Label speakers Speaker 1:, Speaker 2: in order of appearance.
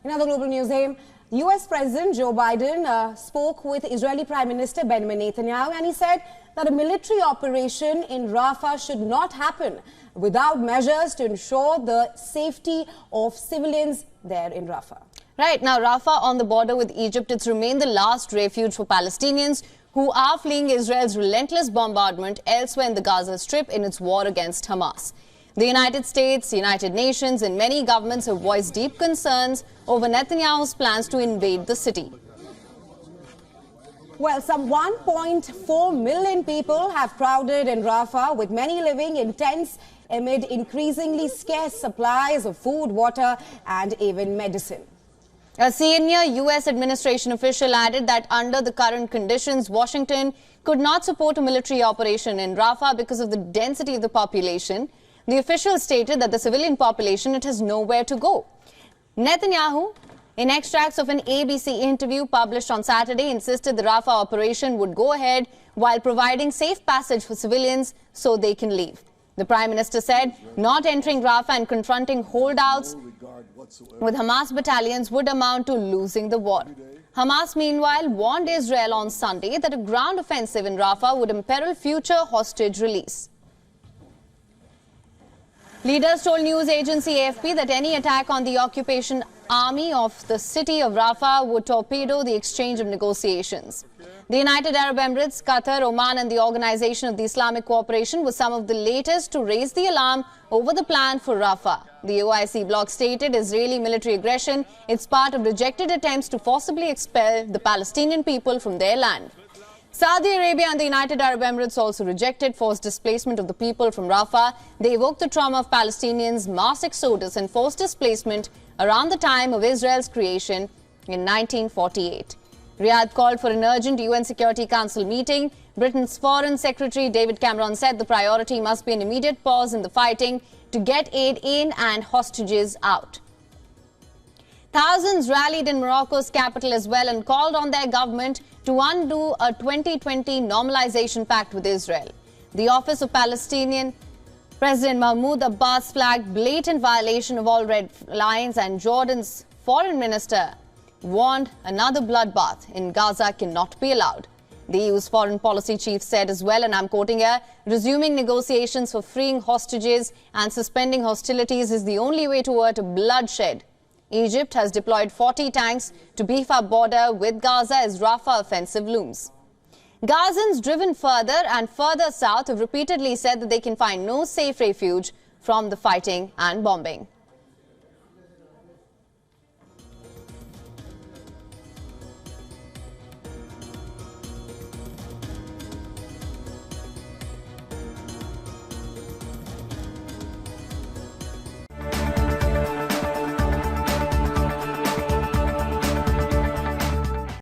Speaker 1: In other global news, US President Joe Biden spoke with Israeli Prime Minister Benjamin Netanyahu, and he said that a military operation in Rafah should not happen without measures to ensure the safety of civilians there in Rafah.
Speaker 2: Right. Now, Rafah on the border with Egypt, it's remained the last refuge for Palestinians who are fleeing Israel's relentless bombardment elsewhere in the Gaza Strip in its war against Hamas. The United States, United Nations and many governments have voiced deep concerns over Netanyahu's plans to invade the city.
Speaker 1: Well, some 1.4 million people have crowded in Rafah, with many living in tents amid increasingly scarce supplies of food, water and even medicine.
Speaker 2: A senior U.S. administration official added that under the current conditions, Washington could not support a military operation in Rafah because of the density of the population. The official stated that the civilian population, it has nowhere to go. Netanyahu, in extracts of an ABC interview published on Saturday, insisted the Rafah operation would go ahead while providing safe passage for civilians so they can leave. The Prime Minister said not entering Rafah and confronting holdouts with Hamas battalions would amount to losing the war. Hamas, meanwhile, warned Israel on Sunday that a ground offensive in Rafah would imperil future hostage release. Leaders told news agency AFP that any attack on the occupation army of the city of Rafah would torpedo the exchange of negotiations. The United Arab Emirates, Qatar, Oman and the Organization of the Islamic Cooperation were some of the latest to raise the alarm over the plan for Rafah. The OIC bloc stated Israeli military aggression is part of rejected attempts to forcibly expel the Palestinian people from their land. Saudi Arabia and the United Arab Emirates also rejected forced displacement of the people from Rafah. They evoked the trauma of Palestinians' mass exodus and forced displacement around the time of Israel's creation in 1948. Riyadh called for an urgent UN Security Council meeting. Britain's Foreign Secretary David Cameron said the priority must be an immediate pause in the fighting to get aid in and hostages out. Thousands rallied in Morocco's capital as well and called on their government to undo a 2020 normalization pact with Israel. The Office of Palestinian President Mahmoud Abbas flagged blatant violation of all red lines, and Jordan's foreign minister warned another bloodbath in Gaza cannot be allowed. The EU's foreign policy chief said as well, and I'm quoting here, resuming negotiations for freeing hostages and suspending hostilities is the only way to avert bloodshed. Egypt has deployed 40 tanks to beef up border with Gaza as Rafah offensive looms. Gazans driven further and further south have repeatedly said that they can find no safe refuge from the fighting and bombing.